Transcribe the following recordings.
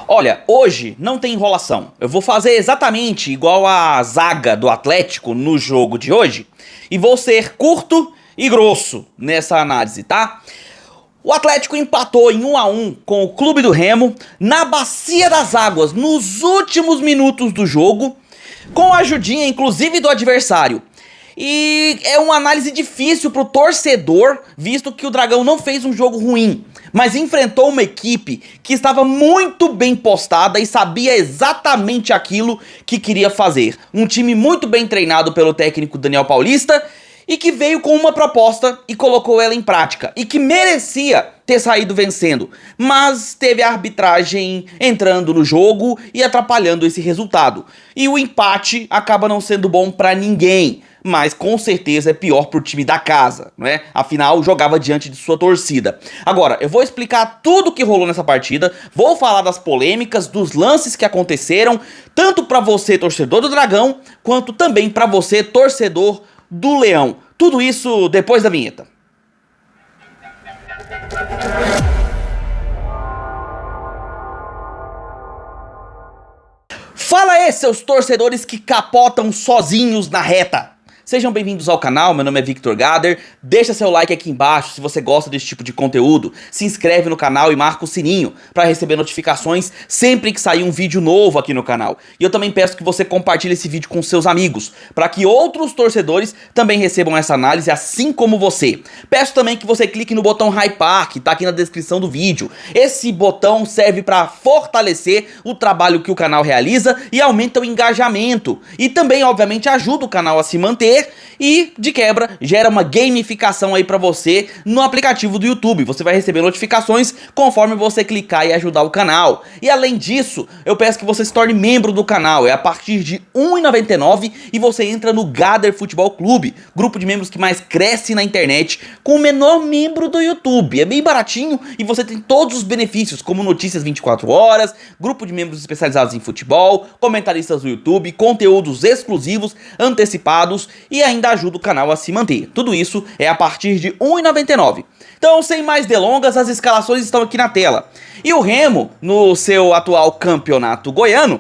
Olha, hoje não tem enrolação. Eu vou fazer exatamente igual a zaga do Atlético no jogo de hoje e vou ser curto e grosso nessa análise, tá? O Atlético empatou em 1-1 com o Clube do Remo na Bacia das Águas nos últimos minutos do jogo, com a ajudinha inclusive do adversário. E é uma análise difícil pro torcedor, visto que o Dragão não fez um jogo ruim, mas enfrentou uma equipe que estava muito bem postada e sabia exatamente aquilo que queria fazer. Um time muito bem treinado pelo técnico Daniel Paulista e que veio com uma proposta e colocou ela em prática, e que merecia ter saído vencendo, mas teve a arbitragem entrando no jogo e atrapalhando esse resultado. E o empate acaba não sendo bom pra ninguém, mas com certeza é pior pro time da casa, não é? Afinal, jogava diante de sua torcida. Agora, eu vou explicar tudo o que rolou nessa partida, vou falar das polêmicas, dos lances que aconteceram, tanto pra você, torcedor do Dragão, quanto também pra você, torcedor do Leão. Tudo isso depois da vinheta. Fala aí, seus torcedores que capotam sozinhos na reta. Sejam bem-vindos ao canal, meu nome é Victor Gader, deixa seu like aqui embaixo se você gosta desse tipo de conteúdo, se inscreve no canal e marca o sininho para receber notificações sempre que sair um vídeo novo aqui no canal. E eu também peço que você compartilhe esse vídeo com seus amigos, para que outros torcedores também recebam essa análise assim como você. Peço também que você clique no botão hypar, que tá aqui na descrição do vídeo. Esse botão serve para fortalecer o trabalho que o canal realiza e aumenta o engajamento. E também, obviamente, ajuda o canal a se manter e, de quebra, gera uma gamificação aí pra você no aplicativo do YouTube. Você vai receber notificações conforme você clicar e ajudar o canal. E além disso, eu peço que você se torne membro do canal. É a partir de R$ 1,99 e você entra no Gader Futebol Clube, grupo de membros que mais cresce na internet, com o menor membro do YouTube. É bem baratinho e você tem todos os benefícios, como notícias 24 horas, grupo de membros especializados em futebol, comentaristas do YouTube, conteúdos exclusivos, antecipados, e ainda ajuda o canal a se manter. Tudo isso é a partir de R$ 1,99. Então, sem mais delongas, as escalações estão aqui na tela. E o Remo, no seu atual campeonato goiano,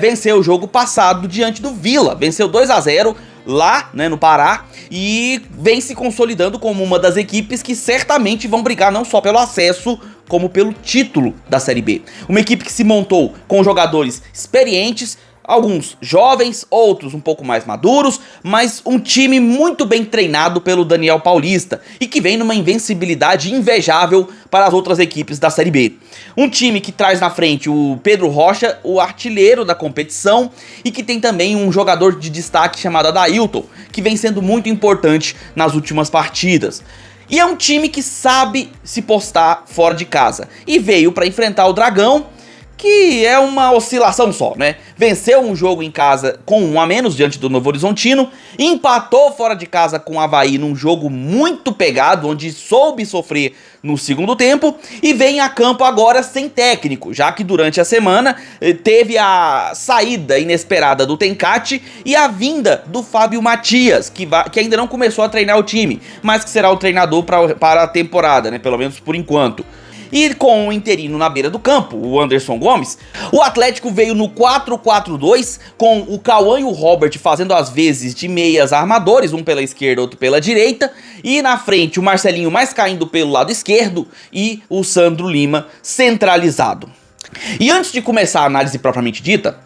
venceu o jogo passado diante do Vila. Venceu 2-0 lá, no Pará, e vem se consolidando como uma das equipes que certamente vão brigar não só pelo acesso, como pelo título da Série B. Uma equipe que se montou com jogadores experientes, alguns jovens, outros um pouco mais maduros, mas um time muito bem treinado pelo Daniel Paulista e que vem numa invencibilidade invejável para as outras equipes da Série B. Um time que traz na frente o Pedro Rocha, o artilheiro da competição, e que tem também um jogador de destaque chamado Adailton, que vem sendo muito importante nas últimas partidas. E é um time que sabe se postar fora de casa e veio para enfrentar o Dragão, que é uma oscilação só, Venceu um jogo em casa com 1 a menos diante do Novo Horizontino, empatou fora de casa com o Avaí num jogo muito pegado, onde soube sofrer no segundo tempo, e vem a campo agora sem técnico, já que durante a semana teve a saída inesperada do Tencate e a vinda do Fábio Matias, que ainda não começou a treinar o time, mas que será o treinador para a temporada, pelo menos por enquanto. E com o interino na beira do campo, o Anderson Gomes, o Atlético veio no 4-4-2, com o Cauã e o Robert fazendo as vezes de meias armadores, um pela esquerda, outro pela direita, e na frente o Marcelinho mais caindo pelo lado esquerdo e o Sandro Lima centralizado. E antes de começar a análise propriamente dita,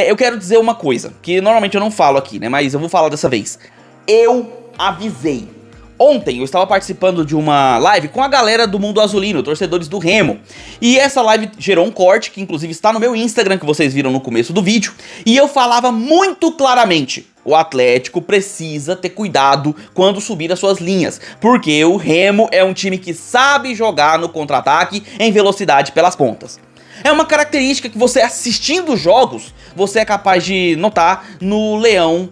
eu quero dizer uma coisa, que normalmente eu não falo aqui, mas eu vou falar dessa vez. Eu avisei. Ontem eu estava participando de uma live com a galera do Mundo Azulino, torcedores do Remo. E essa live gerou um corte, que inclusive está no meu Instagram, que vocês viram no começo do vídeo. E eu falava muito claramente: o Atlético precisa ter cuidado quando subir as suas linhas, porque o Remo é um time que sabe jogar no contra-ataque em velocidade pelas pontas. É uma característica que você, assistindo jogos, você é capaz de notar no Leão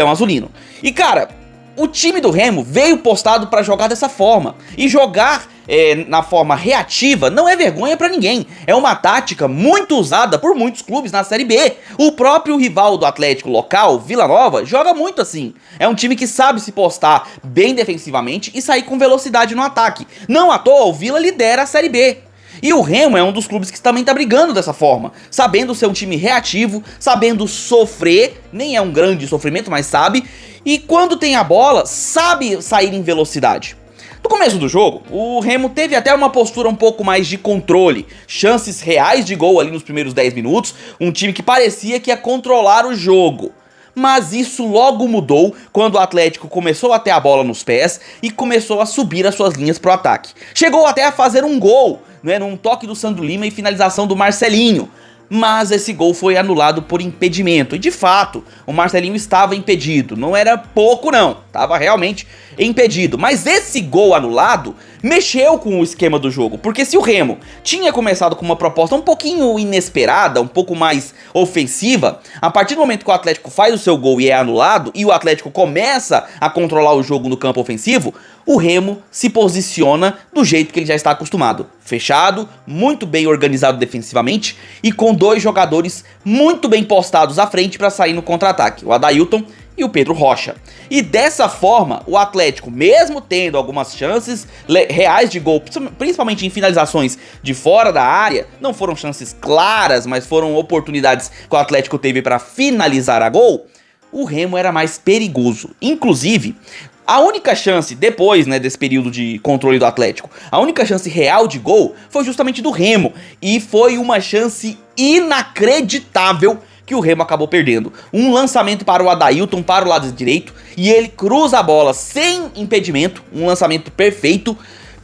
Azulino. E cara, o time do Remo veio postado para jogar dessa forma. E jogar na forma reativa não é vergonha pra ninguém. É uma tática muito usada por muitos clubes na Série B. O próprio rival do Atlético local, Vila Nova, joga muito assim. É um time que sabe se postar bem defensivamente e sair com velocidade no ataque. Não à toa, o Vila lidera a Série B. E o Remo é um dos clubes que também tá brigando dessa forma, sabendo ser um time reativo, sabendo sofrer, nem é um grande sofrimento, mas sabe, e quando tem a bola, sabe sair em velocidade. No começo do jogo, o Remo teve até uma postura um pouco mais de controle, chances reais de gol ali nos primeiros 10 minutos, um time que parecia que ia controlar o jogo. Mas isso logo mudou quando o Atlético começou a ter a bola nos pés e começou a subir as suas linhas pro ataque. Chegou até a fazer um gol, né, num toque do Sandro Lima e finalização do Marcelinho. Mas esse gol foi anulado por impedimento. E de fato, o Marcelinho estava impedido. Não era pouco não, estava realmente impedido. Mas esse gol anulado mexeu com o esquema do jogo. Porque se o Remo tinha começado com uma proposta um pouquinho inesperada, um pouco mais ofensiva, a partir do momento que o Atlético faz o seu gol e é anulado, e o Atlético começa a controlar o jogo no campo ofensivo, o Remo se posiciona do jeito que ele já está acostumado. Fechado, muito bem organizado defensivamente e com dois jogadores muito bem postados à frente para sair no contra-ataque, o Adailton e o Pedro Rocha. E dessa forma, o Atlético, mesmo tendo algumas chances reais de gol, principalmente em finalizações de fora da área, não foram chances claras, mas foram oportunidades que o Atlético teve para finalizar a gol, o Remo era mais perigoso. Inclusive, a única chance, depois, né, desse período de controle do Atlético, a única chance real de gol foi justamente do Remo. E foi uma chance inacreditável que o Remo acabou perdendo. Um lançamento para o Adailton, para o lado direito, e ele cruza a bola sem impedimento, um lançamento perfeito,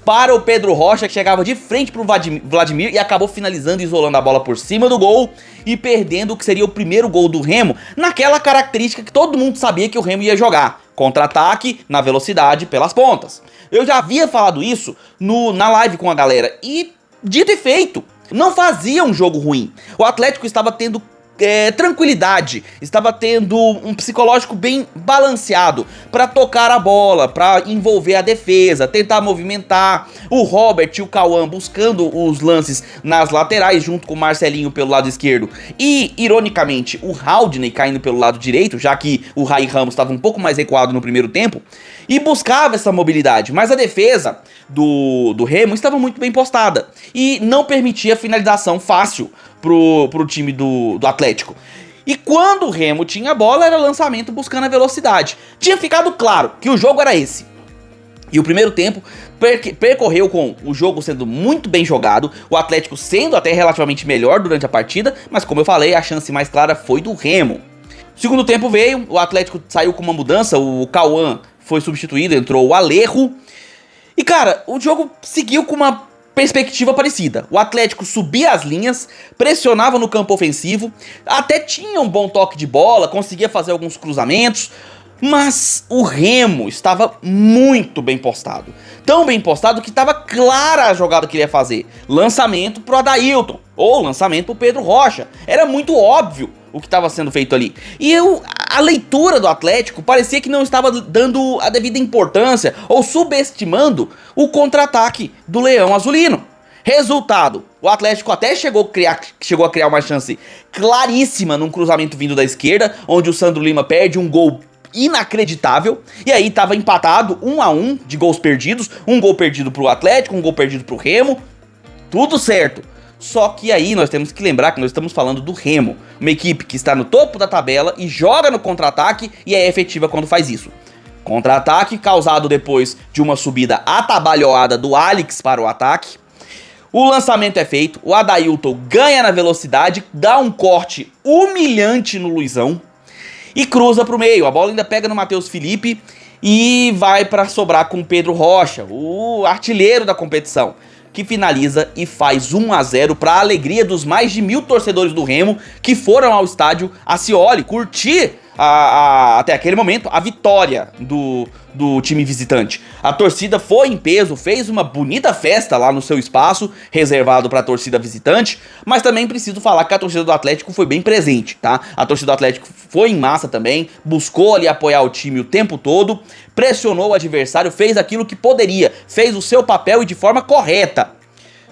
para o Pedro Rocha, que chegava de frente para o Vladimir e acabou finalizando e isolando a bola por cima do gol e perdendo o que seria o primeiro gol do Remo, naquela característica que todo mundo sabia que o Remo ia jogar: contra-ataque, na velocidade, pelas pontas. Eu já havia falado isso na live com a galera e, dito e feito, não fazia um jogo ruim. O Atlético estava tendo tranquilidade, estava tendo um psicológico bem balanceado para tocar a bola, para envolver a defesa, tentar movimentar. O Robert e o Cauã buscando os lances nas laterais junto com o Marcelinho pelo lado esquerdo e, ironicamente, o Haldney caindo pelo lado direito, já que o Rai Ramos estava um pouco mais recuado no primeiro tempo, e buscava essa mobilidade, mas a defesa do Remo estava muito bem postada e não permitia finalização fácil pro time do Atlético. E quando o Remo tinha a bola, era lançamento buscando a velocidade. Tinha ficado claro que o jogo era esse. E o primeiro tempo percorreu com o jogo sendo muito bem jogado, o Atlético sendo até relativamente melhor durante a partida, mas como eu falei, a chance mais clara foi do Remo. O segundo tempo veio, o Atlético saiu com uma mudança, o Cauã foi substituído, entrou o Alejo. E cara, o jogo seguiu com uma perspectiva parecida. O Atlético subia as linhas, pressionava no campo ofensivo, até tinha um bom toque de bola, conseguia fazer alguns cruzamentos, mas o Remo estava muito bem postado. Tão bem postado que estava clara a jogada que ele ia fazer. Lançamento pro Adailton, ou lançamento pro Pedro Rocha. Era muito óbvio o que estava sendo feito ali. E a leitura do Atlético parecia que não estava dando a devida importância ou subestimando o contra-ataque do Leão Azulino. Resultado, o Atlético até chegou a criar uma chance claríssima num cruzamento vindo da esquerda, onde o Sandro Lima perde um gol inacreditável, e aí tava empatado 1-1 de gols perdidos, um gol perdido pro Atlético, um gol perdido pro Remo, tudo certo. Só que aí nós temos que lembrar que nós estamos falando do Remo, uma equipe que está no topo da tabela e joga no contra-ataque e é efetiva quando faz isso. Contra-ataque causado depois de uma subida atabalhoada do Alex para o ataque. O lançamento é feito, o Adailton ganha na velocidade, dá um corte humilhante no Luizão e cruza para o meio. A bola ainda pega no Matheus Felipe e vai para sobrar com o Pedro Rocha, o artilheiro da competição, que finaliza e faz 1-0 para a alegria dos mais de 1000 torcedores do Remo que foram ao estádio Accioli curtir até aquele momento a vitória do time visitante. A torcida foi em peso, fez uma bonita festa lá no seu espaço reservado para a torcida visitante, mas também preciso falar que a torcida do Atlético foi bem presente, tá? A torcida do Atlético foi em massa também, buscou ali apoiar o time o tempo todo, pressionou o adversário, fez aquilo que poderia, fez o seu papel e de forma correta.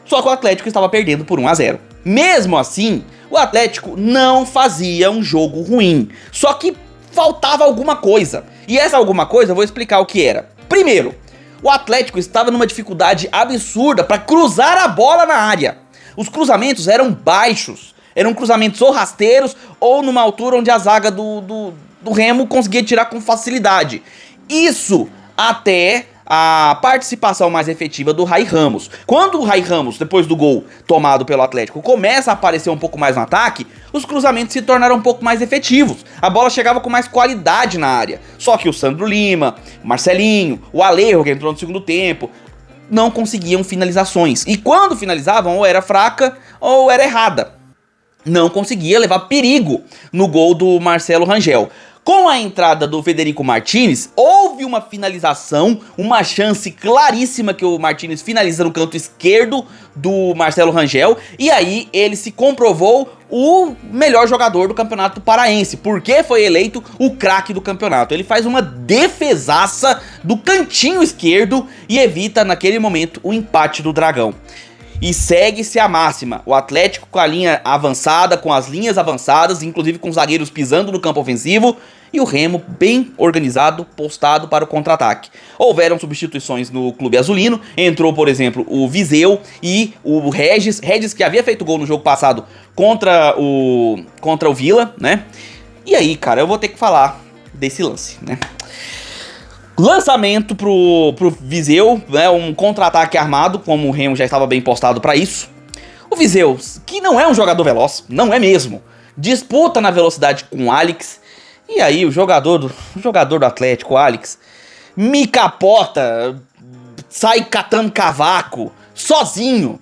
Só que o Atlético estava perdendo por 1-0. Mesmo assim, o Atlético não fazia um jogo ruim, só que faltava alguma coisa. E essa alguma coisa eu vou explicar o que era. Primeiro, o Atlético estava numa dificuldade absurda para cruzar a bola na área. Os cruzamentos eram baixos, eram cruzamentos ou rasteiros ou numa altura onde a zaga do Remo conseguia tirar com facilidade. Isso até a participação mais efetiva do Ray Ramos. Quando o Ray Ramos, depois do gol tomado pelo Atlético, começa a aparecer um pouco mais no ataque, os cruzamentos se tornaram um pouco mais efetivos. A bola chegava com mais qualidade na área. Só que o Sandro Lima, o Marcelinho, o Alejo, que entrou no segundo tempo, não conseguiam finalizações. E quando finalizavam, ou era fraca ou era errada. Não conseguia levar perigo no gol do Marcelo Rangel. Com a entrada do Federico Martínez, houve uma finalização, uma chance claríssima que o Martínez finaliza no canto esquerdo do Marcelo Rangel, e aí ele se comprovou o melhor jogador do Campeonato Paraense, porque foi eleito o craque do campeonato. Ele faz uma defesaça do cantinho esquerdo e evita naquele momento o empate do Dragão. E segue-se a máxima, o Atlético com a linha avançada, com as linhas avançadas, inclusive com os zagueiros pisando no campo ofensivo, e o Remo bem organizado, postado para o contra-ataque. Houveram substituições no clube azulino, entrou, por exemplo, o Viseu e o Regis que havia feito gol no jogo passado contra o Vila, né? E aí, cara, eu vou ter que falar desse lance, né? Lançamento pro Viseu, né, um contra-ataque armado, como o Remo já estava bem postado para isso. O Viseu, que não é um jogador veloz, não é mesmo, disputa na velocidade com o Alex, e aí o jogador do Atlético, o Alex, me capota, sai catando cavaco, sozinho.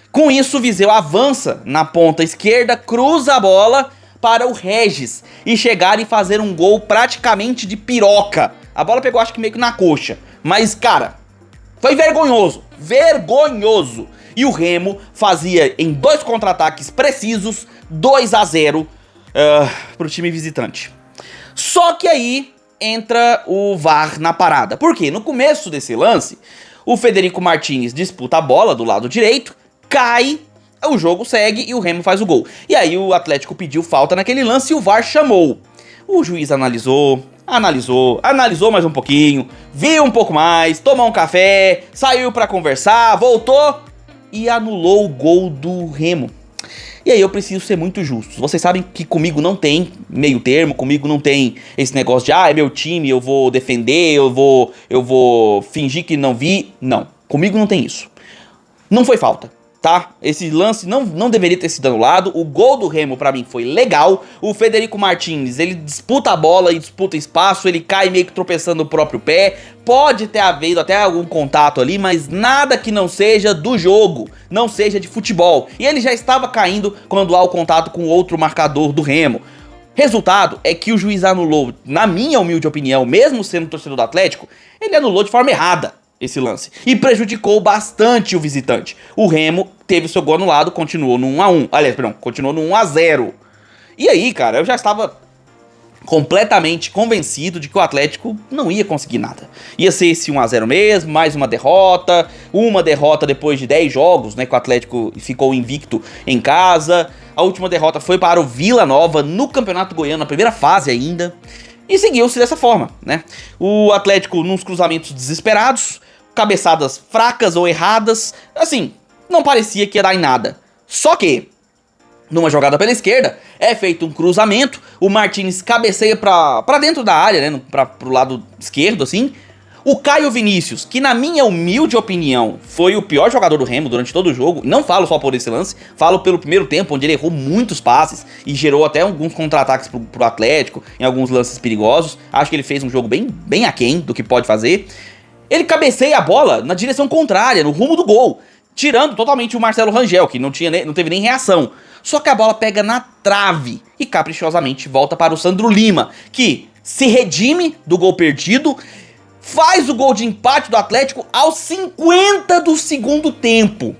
Com isso o Viseu avança na ponta esquerda, cruza a bola para o Regis e chegar e fazer um gol praticamente de piroca. A bola pegou, acho que meio que na coxa. Mas, cara, foi vergonhoso. Vergonhoso. E o Remo fazia, em 2 contra-ataques precisos, 2-0 pro time visitante. Só que aí entra o VAR na parada. Por quê? No começo desse lance, o Federico Martínez disputa a bola do lado direito, cai, o jogo segue e o Remo faz o gol. E aí o Atlético pediu falta naquele lance e o VAR chamou. O juiz analisou mais um pouquinho, viu um pouco mais, tomou um café, saiu pra conversar, voltou e anulou o gol do Remo. E aí eu preciso ser muito justo. Vocês sabem que comigo não tem meio termo, comigo não tem esse negócio de é meu time, eu vou defender, eu vou fingir que não vi. Não, comigo não tem isso. Não foi falta. Tá? Esse lance não deveria ter sido anulado. O gol do Remo pra mim foi legal. O Federico Martínez, ele disputa a bola e disputa espaço, ele cai meio que tropeçando no próprio pé. Pode ter havido até algum contato ali, mas nada que não seja do jogo, não seja de futebol. E ele já estava caindo quando há o contato com outro marcador do Remo. Resultado é que o juiz anulou, na minha humilde opinião, mesmo sendo torcedor do Atlético, ele anulou de forma errada esse lance, e prejudicou bastante o visitante. O Remo teve o seu gol anulado, continuou no 1-1, continuou no 1-0. E aí, cara, eu já estava completamente convencido de que o Atlético não ia conseguir nada. Ia ser esse 1-0 mesmo, mais uma derrota depois de 10 jogos, né, que o Atlético ficou invicto em casa. A última derrota foi para o Vila Nova no Campeonato Goiano, na primeira fase ainda. E seguiu-se dessa forma, né? O Atlético nos cruzamentos desesperados, cabeçadas fracas ou erradas, assim, não parecia que ia dar em nada. Só que, numa jogada pela esquerda, é feito um cruzamento, o Martínez cabeceia pra dentro da área, né, pro lado esquerdo, assim. O Caio Vinícius, que na minha humilde opinião foi o pior jogador do Remo durante todo o jogo, não falo só por esse lance, falo pelo primeiro tempo, onde ele errou muitos passes e gerou até alguns contra-ataques pro Atlético, em alguns lances perigosos. Acho que ele fez um jogo bem aquém do que pode fazer. Ele cabeceia a bola na direção contrária, no rumo do gol, tirando totalmente o Marcelo Rangel, que não teve nem reação. Só que a bola pega na trave e caprichosamente volta para o Sandro Lima, que se redime do gol perdido, faz o gol de empate do Atlético aos 50 do segundo tempo.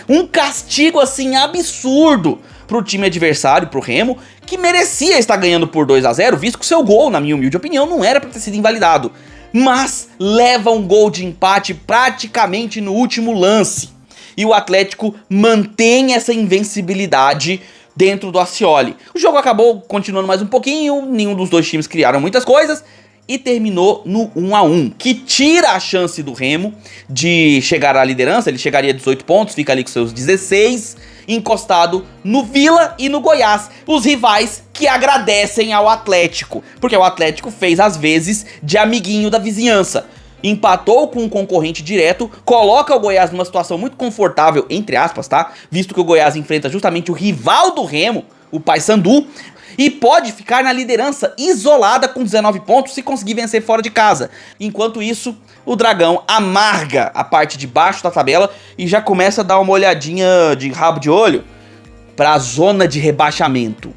Um castigo assim absurdo pro time adversário, pro Remo, que merecia estar ganhando por 2-0, visto que o seu gol, na minha humilde opinião, não era para ter sido invalidado. Mas leva um gol de empate praticamente no último lance. E o Atlético mantém essa invencibilidade dentro do Ascioli. O jogo acabou continuando mais um pouquinho, nenhum dos dois times criaram muitas coisas, e terminou no 1-1, que tira a chance do Remo de chegar à liderança. Ele chegaria a 18 pontos, fica ali com seus 16, encostado no Vila e no Goiás, os rivais que agradecem ao Atlético, porque o Atlético fez as vezes de amiguinho da vizinhança. Empatou com um concorrente direto, coloca o Goiás numa situação muito confortável, entre aspas, tá? Visto que o Goiás enfrenta justamente o rival do Remo, o Paysandu, e pode ficar na liderança isolada com 19 pontos se conseguir vencer fora de casa. Enquanto isso, o Dragão amarga a parte de baixo da tabela e já começa a dar uma olhadinha de rabo de olho para a zona de rebaixamento.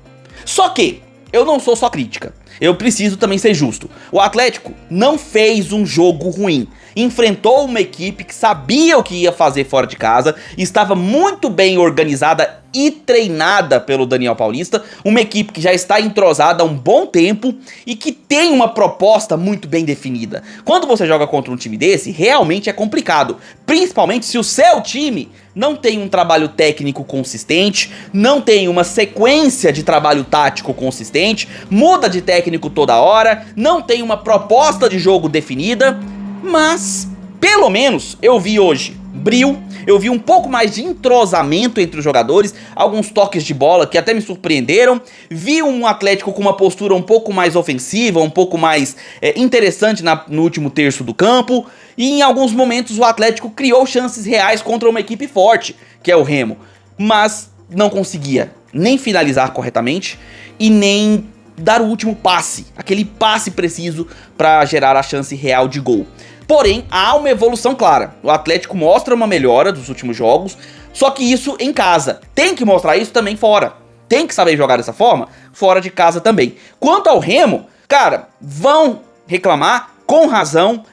Só que eu não sou só crítica. Eu preciso também ser justo. O Atlético não fez um jogo ruim. Enfrentou uma equipe que sabia o que ia fazer fora de casa, estava muito bem organizada e treinada pelo Daniel Paulista, uma equipe que já está entrosada há um bom tempo e que tem uma proposta muito bem definida. Quando você joga contra um time desse, realmente é complicado, principalmente se o seu time não tem um trabalho técnico consistente, não tem uma sequência de trabalho tático consistente, muda de técnico toda hora, não tem uma proposta de jogo definida. Mas, pelo menos, eu vi hoje brio, eu vi um pouco mais de entrosamento entre os jogadores, alguns toques de bola que até me surpreenderam, vi um Atlético com uma postura um pouco mais ofensiva, um pouco mais interessante no último terço do campo, e em alguns momentos o Atlético criou chances reais contra uma equipe forte, que é o Remo, mas não conseguia nem finalizar corretamente e nem dar o último passe, aquele passe preciso para gerar a chance real de gol. Porém, há uma evolução clara. O Atlético mostra uma melhora dos últimos jogos, só que isso em casa. Tem que mostrar isso também fora. Tem que saber jogar dessa forma fora de casa também. Quanto ao Remo, cara, vão reclamar com razão.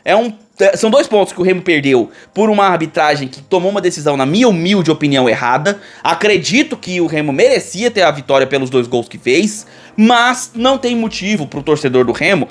São 2 pontos que o Remo perdeu por uma arbitragem que tomou uma decisão, na minha humilde opinião, errada. Acredito que o Remo merecia ter a vitória pelos 2 gols que fez, mas não tem motivo pro torcedor do Remo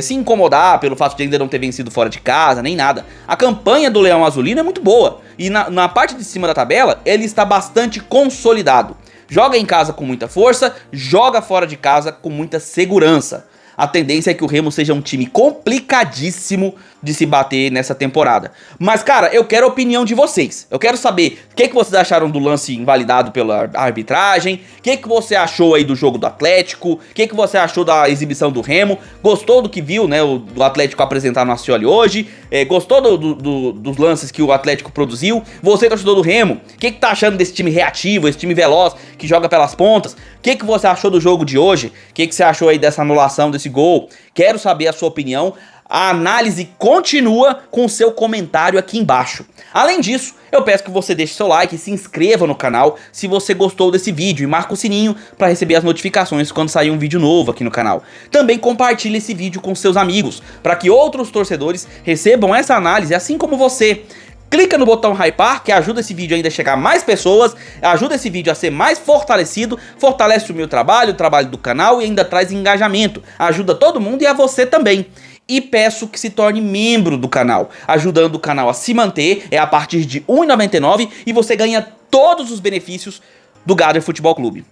se incomodar pelo fato de ainda não ter vencido fora de casa, nem nada. A campanha do Leão Azulino é muito boa, e na parte de cima da tabela ele está bastante consolidado. Joga em casa com muita força, joga fora de casa com muita segurança. A tendência é que o Remo seja um time complicadíssimo de se bater nessa temporada. Mas, cara, eu quero a opinião de vocês. Eu quero saber o que vocês acharam do lance invalidado pela arbitragem, o que você achou aí do jogo do Atlético, o que você achou da exibição do Remo, gostou do que viu, né, do Atlético apresentar no Ascioli hoje, gostou dos lances que o Atlético produziu. Você, torcedor do Remo, o que tá achando desse time reativo, esse time veloz, que joga pelas pontas? O que você achou do jogo de hoje? O que você achou aí dessa anulação desse gol? Quero saber a sua opinião. A análise continua com o seu comentário aqui embaixo. Além disso, eu peço que você deixe seu like e se inscreva no canal se você gostou desse vídeo e marca o sininho para receber as notificações quando sair um vídeo novo aqui no canal. Também compartilhe esse vídeo com seus amigos para que outros torcedores recebam essa análise assim como você. Clica no botão hypar, que ajuda esse vídeo ainda a chegar a mais pessoas, ajuda esse vídeo a ser mais fortalecido, fortalece o meu trabalho, o trabalho do canal e ainda traz engajamento. Ajuda todo mundo e a você também. E peço que se torne membro do canal, ajudando o canal a se manter, a partir de R$ 1,99 e você ganha todos os benefícios do Gader Futebol Clube.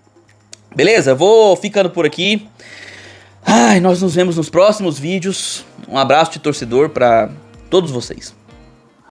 Beleza? Vou ficando por aqui. Nós nos vemos nos próximos vídeos. Um abraço de torcedor para todos vocês.